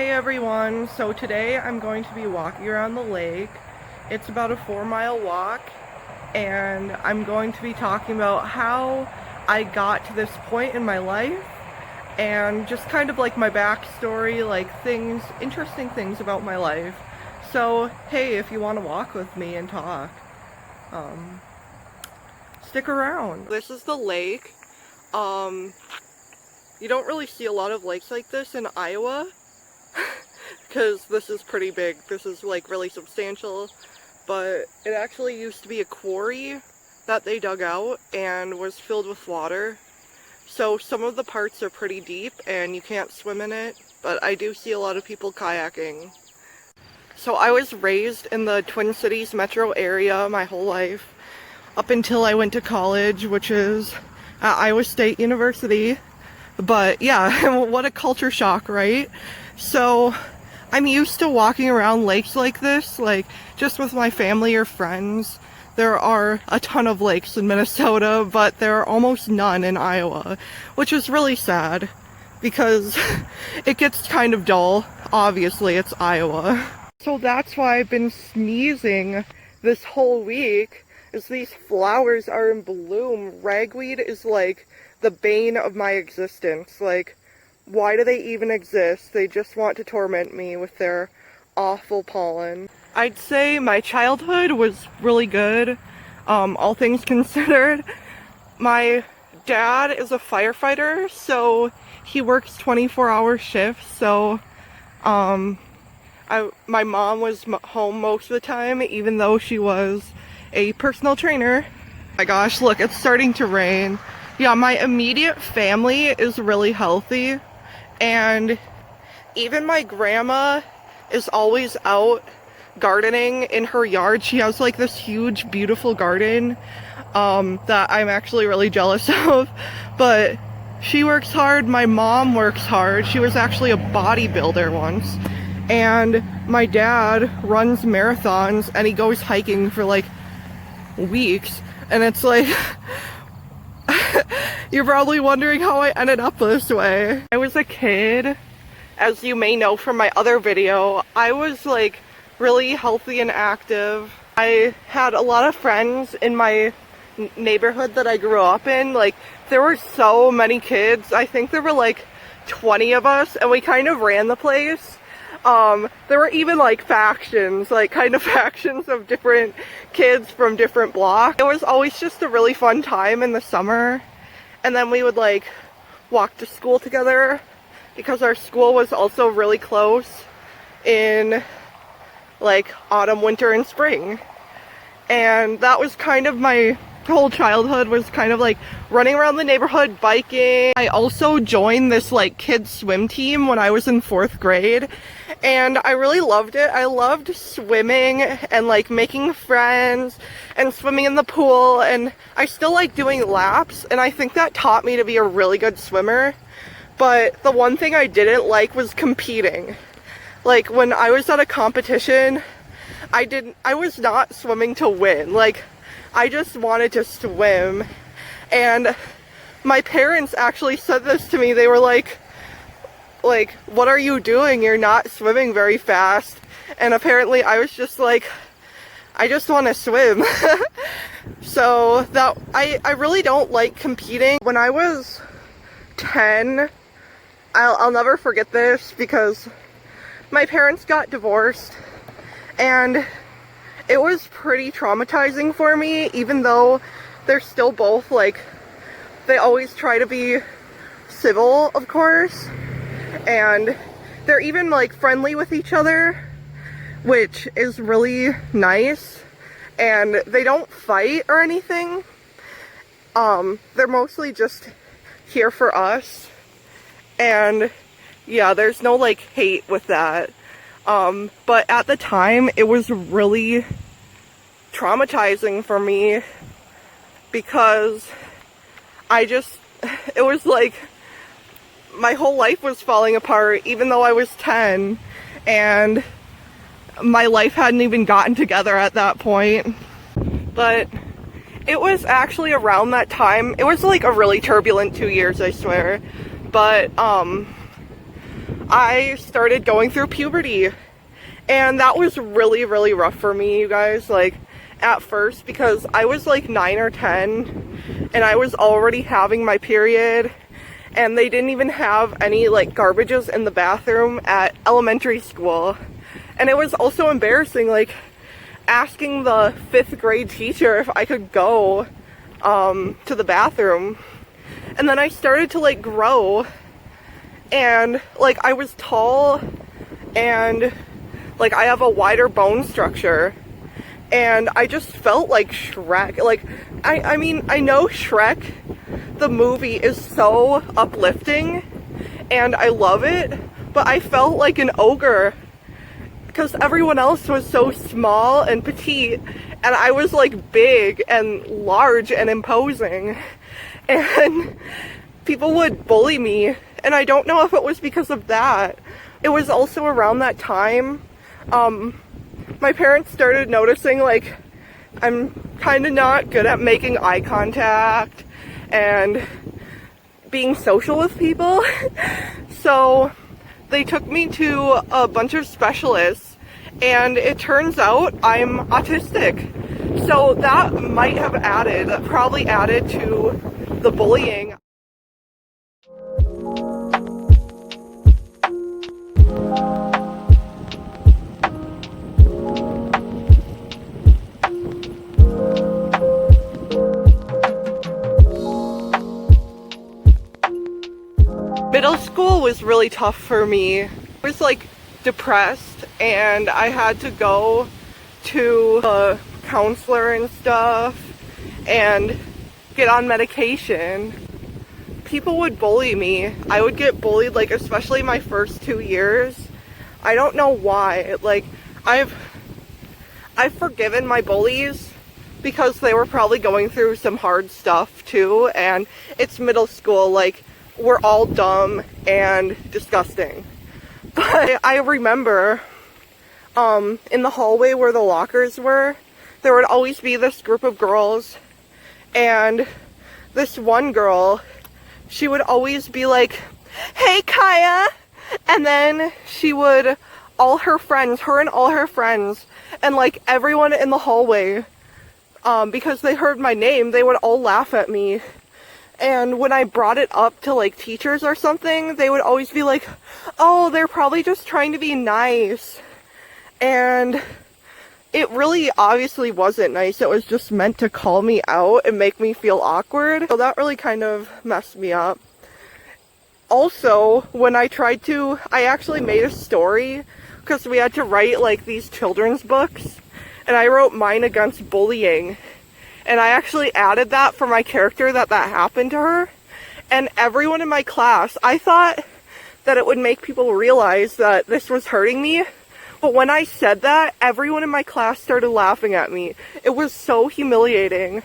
Hey everyone, so today I'm going to be walking around the lake. It's about a 4-mile walk, and I'm going to be talking about how I got to this point in my life and just kind of like my backstory, like things, interesting things about my life. So hey, if you want to walk with me and talk, stick around. This is the lake. You don't really see a lot of lakes like this in Iowa because this is pretty big. This is like really substantial, but it actually used to be a quarry that they dug out and was filled with water. So some of the parts are pretty deep and you can't swim in it, but I do see a lot of people kayaking. So I was raised in the Twin Cities metro area my whole life, up until I went to college, which is at Iowa State University. But yeah, what a culture shock, right? So I'm used to walking around lakes like this, like just with my family or friends. There are a ton of lakes in Minnesota, but there are almost none in Iowa, which is really sad because it gets kind of dull. Obviously, it's Iowa. So that's why I've been sneezing this whole week, is these flowers are in bloom. Ragweed is like the bane of my existence. Like, why do they even exist? They just want to torment me with their awful pollen. I'd say my childhood was really good, all things considered. My dad is a firefighter, so he works 24-hour shifts, so my mom was home most of the time, even though she was a personal trainer. Oh my gosh, look, it's starting to rain. Yeah, my immediate family is really healthy, and even my grandma is always out gardening in her yard. She has like this huge, beautiful garden that I'm actually really jealous of, but she works hard. My mom works hard. She was actually a bodybuilder once, and my dad runs marathons and he goes hiking for like weeks, and it's like you're probably wondering how I ended up this way. I was a kid, as you may know from my other video. I was like really healthy and active. I had a lot of friends in my neighborhood that I grew up in. Like, there were so many kids. I think there were like 20 of us, and we kind of ran the place. There were even like factions, like kind of factions of different kids from different blocks. It was always just a really fun time in the summer. And then we would like walk to school together because our school was also really close in like autumn, winter, and spring. And that was kind of my whole childhood, was kind of like running around the neighborhood, biking. I also joined this like kids swim team when I was in 4th grade, and I really loved it. I loved swimming and like making friends and swimming in the pool, and I still like doing laps, and I think that taught me to be a really good swimmer. But the one thing I didn't like was competing. Like, when I was at a competition, I was not swimming to win. Like, I just wanted to swim. And my parents actually said this to me. They were like, what are you doing? You're not swimming very fast. And apparently I was just like, I just want to swim. So that I really don't like competing. When I was 10, I'll never forget this because my parents got divorced, and it was pretty traumatizing for me, even though they're still both like, they always try to be civil, of course, and they're even like friendly with each other, which is really nice, and they don't fight or anything. They're mostly just here for us, and yeah, there's no like hate with that. But at the time it was really traumatizing for me because it was like my whole life was falling apart, even though I was 10, and my life hadn't even gotten together at that point. But it was actually around that time. It was like a really turbulent 2 years, I swear. But I started going through puberty, and that was really, really rough for me, you guys, like, at first, because I was like 9 or 10, and I was already having my period, and they didn't even have any, like, garbages in the bathroom at elementary school. And it was also embarrassing, like, asking the 5th grade teacher if I could go to the bathroom. And then I started to, like, grow, and, like, I was tall, and, like, I have a wider bone structure, and I just felt like Shrek. Like, I mean, I know Shrek, the movie, is so uplifting, and I love it, but I felt like an ogre, because everyone else was so small and petite, and I was, like, big and large and imposing, and people would bully me, and I don't know if it was because of that. It was also around that time, my parents started noticing, like, I'm kind of not good at making eye contact and being social with people, so they took me to a bunch of specialists, and it turns out I'm autistic. So that might have added, that probably added to the bullying. Middle school was really tough for me. I was, like, depressed, and I had to go to a counselor and stuff and get on medication. People would bully me. I would get bullied, like, especially my first 2 years. I don't know why. Like, I've forgiven my bullies because they were probably going through some hard stuff too, and it's middle school, like, we're all dumb and disgusting. But I remember, in the hallway where the lockers were, there would always be this group of girls, and this one girl, she would always be like, "Hey, Kaya!" And then she would, all her friends, her and all her friends, and, like, everyone in the hallway, because they heard my name, they would all laugh at me. And when I brought it up to, like, teachers or something, they would always be like, "Oh, they're probably just trying to be nice." And it really obviously wasn't nice. It was just meant to call me out and make me feel awkward. So that really kind of messed me up. Also, when I actually made a story, because we had to write, like, these children's books, and I wrote Mine Against Bullying. And I actually added that for my character, that happened to her. And everyone in my class, I thought that it would make people realize that this was hurting me. But when I said that, everyone in my class started laughing at me. It was so humiliating.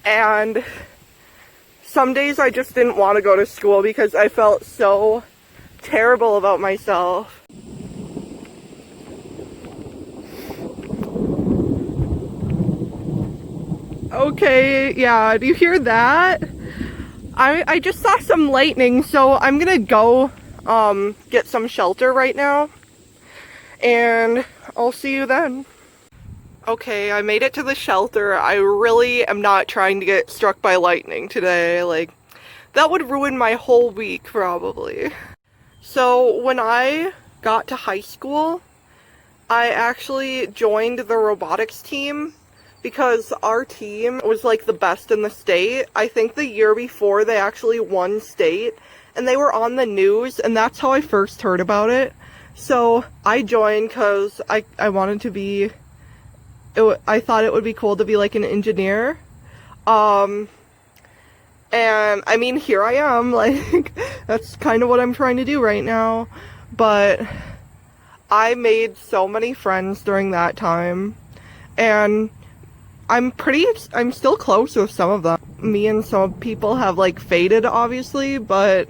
And some days I just didn't want to go to school because I felt so terrible about myself. Okay, yeah, do you hear that? I just saw some lightning, so I'm gonna go get some shelter right now, and I'll see you then. Okay, I made it to the shelter. I really am not trying to get struck by lightning today. Like, that would ruin my whole week, probably. So, when I got to high school, I actually joined the robotics team, because our team was, like, the best in the state. I think the year before they actually won state, and they were on the news, and that's how I first heard about it. So I joined because I wanted to be, I thought it would be cool to be, like, an engineer. And I mean, here I am, like, that's kind of what I'm trying to do right now. But I made so many friends during that time, and I'm still close with some of them. Me and some people have, like, faded, obviously, but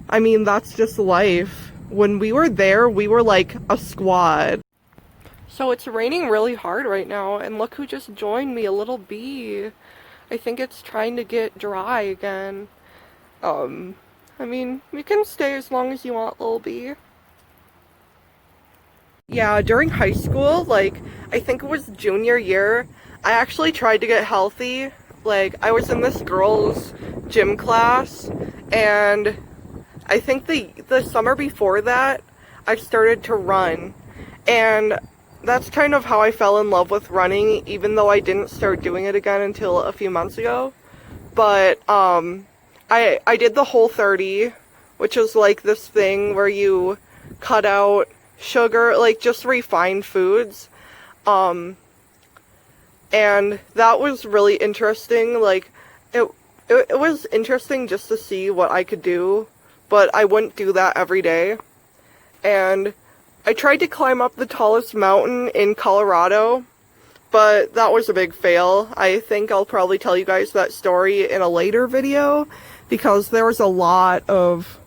I mean, that's just life. When we were there, we were like a squad. So it's raining really hard right now, and look who just joined me, a little bee. I think it's trying to get dry again. I mean, you can stay as long as you want, Lil B. Yeah, during high school, like, I think it was junior year, I actually tried to get healthy. Like, I was in this girls' gym class, and I think the summer before that, I started to run. And that's kind of how I fell in love with running, even though I didn't start doing it again until a few months ago. But, I did the Whole30, which is like this thing where you cut out sugar, like just refined foods. And that was really interesting. Like, it was interesting just to see what I could do, but I wouldn't do that every day. And I tried to climb up the tallest mountain in Colorado, but that was a big fail. I think I'll probably tell you guys that story in a later video, because there was a lot of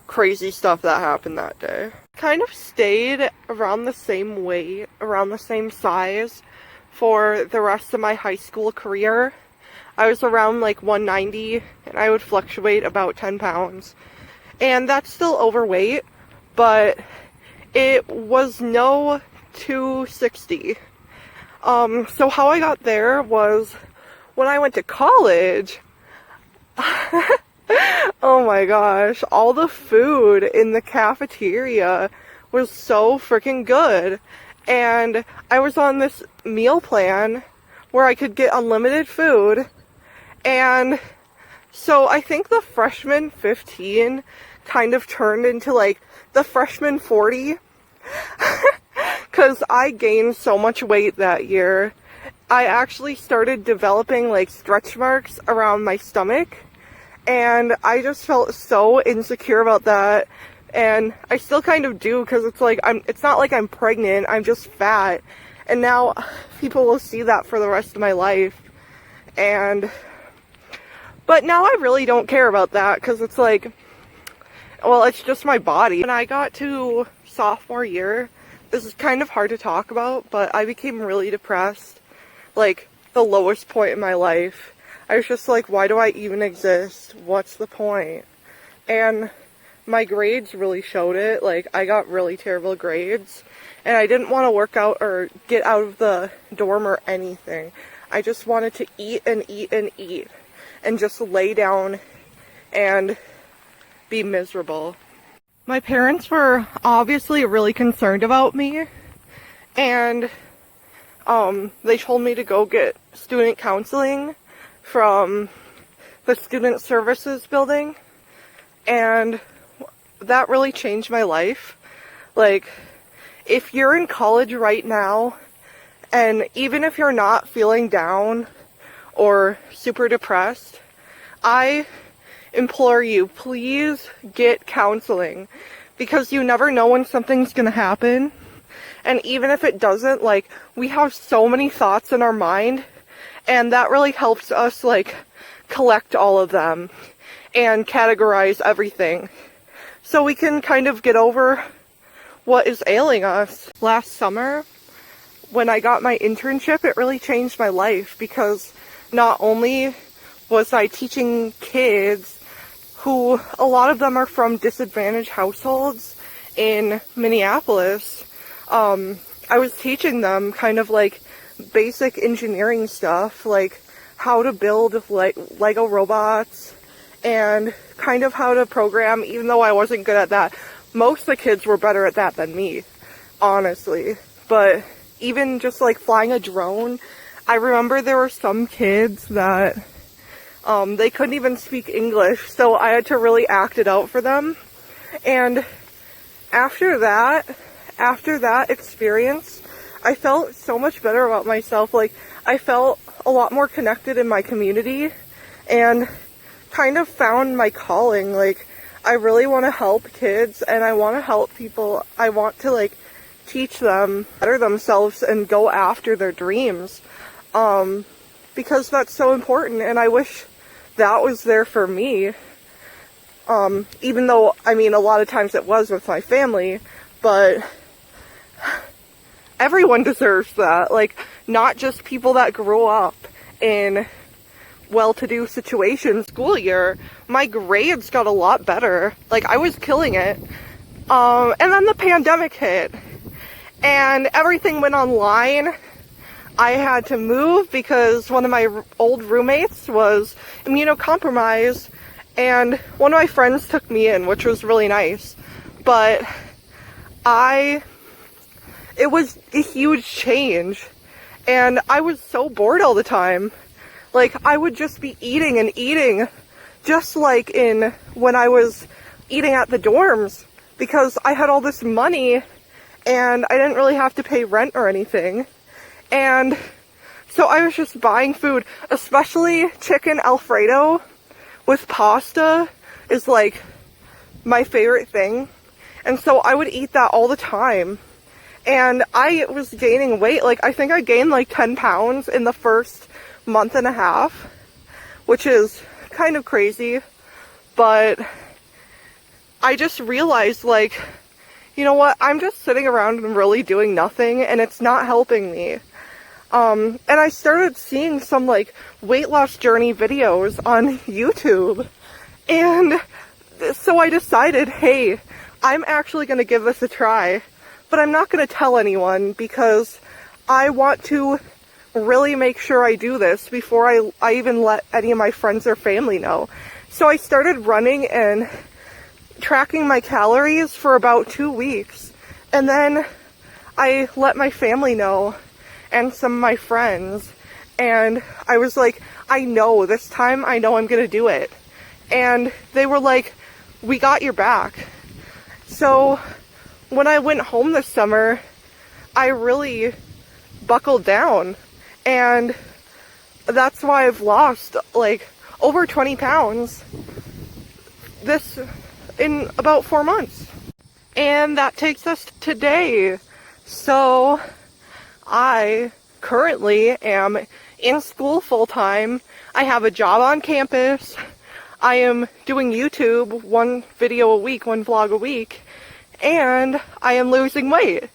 crazy stuff that happened that day. Kind of stayed around the same weight, around the same size for the rest of my high school career. I was around like 190, and I would fluctuate about 10 pounds. And that's still overweight, but it was no 260. So how I got there was when I went to college. Oh my gosh, all the food in the cafeteria was so freaking good. And I was on this meal plan where I could get unlimited food. And so I think the freshman 15 kind of turned into like the freshman 40. Because I gained so much weight that year. I actually started developing like stretch marks around my stomach. And I just felt so insecure about that. And I still kind of do, because it's like, it's not like I'm pregnant, I'm just fat. And now people will see that for the rest of my life. But now I really don't care about that, because it's like, well, it's just my body. When I got to sophomore year, this is kind of hard to talk about, but I became really depressed. Like, the lowest point in my life. I was just like, why do I even exist? What's the point? And my grades really showed it. Like, I got really terrible grades. And I didn't want to work out or get out of the dorm or anything. I just wanted to eat and eat and eat. And just lay down and be miserable. My parents were obviously really concerned about me. And they told me to go get student counseling from the student services building, and that really changed my life. Like, if you're in college right now, and even if you're not feeling down or super depressed, I implore you, please get counseling, because you never know when something's gonna happen. And even if it doesn't, like, we have so many thoughts in our mind, and that really helps us, like, collect all of them and categorize everything, so we can kind of get over what is ailing us. Last summer, when I got my internship, it really changed my life, because not only was I teaching kids who, a lot of them are from disadvantaged households in Minneapolis, I was teaching them kind of like basic engineering stuff, like how to build Lego robots and kind of how to program, even though I wasn't good at that. Most of the kids were better at that than me, honestly. But even just like flying a drone, I remember there were some kids that they couldn't even speak English, so I had to really act it out for them. And after that experience, I felt so much better about myself. Like, I felt a lot more connected in my community and kind of found my calling. Like, I really want to help kids, and I want to help people. I want to, like, teach them better themselves and go after their dreams, because that's so important, and I wish that was there for me, even though, I mean, a lot of times it was with my family, but everyone deserves that. Like, not just people that grew up in well-to-do situation school year, my grades got a lot better. Like, I was killing it. And then the pandemic hit, and everything went online. I had to move because one of my old roommates was immunocompromised, and one of my friends took me in, which was really nice. But it was a huge change, and I was so bored all the time. Like, I would just be eating and eating, just like when I was eating at the dorms, because I had all this money and I didn't really have to pay rent or anything. And so I was just buying food, especially chicken Alfredo with pasta is like my favorite thing. And so I would eat that all the time. And I was gaining weight. Like, I think I gained like 10 pounds in the first month and a half, which is kind of crazy. But I just realized, like, you know what? I'm just sitting around and really doing nothing, and it's not helping me. And I started seeing some like weight loss journey videos on YouTube, and so I decided, hey, I'm actually going to give this a try, but I'm not going to tell anyone because I want to really make sure I do this before I even let any of my friends or family know. So I started running and tracking my calories for about 2 weeks, and then I let my family know and some of my friends, and I was like, I know this time, I know I'm gonna do it. And they were like, we got your back. So when I went home this summer, I really buckled down, and that's why I've lost like over 20 pounds this in about 4 months. And that takes us to today. So I currently am in school full-time. I have a job on campus. I am doing YouTube, 1 video a week, 1 vlog a week, and I am losing weight.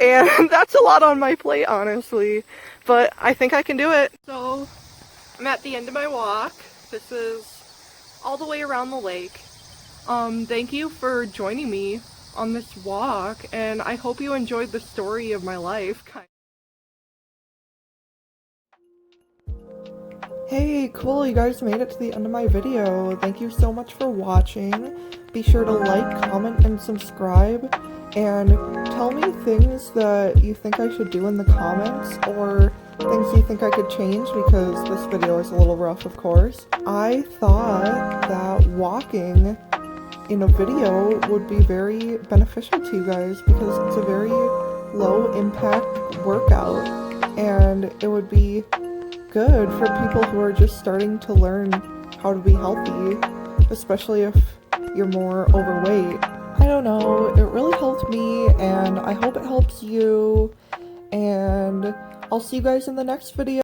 And that's a lot on my plate, honestly, but I think I can do it. So I'm at the end of my walk. This is all the way around the lake. Thank you for joining me on this walk, and I hope you enjoyed the story of my life. Hey, cool, you guys made it to the end of my video. Thank you so much for watching. Be sure to like, comment, and subscribe, and tell me things that you think I should do in the comments, or things you think I could change, because this video is a little rough, of course. I thought that walking in a video would be very beneficial to you guys, because it's a very low impact workout, and it would be good for people who are just starting to learn how to be healthy, especially if you're more overweight. I don't know, it really helped me, and I hope it helps you, and I'll see you guys in the next video.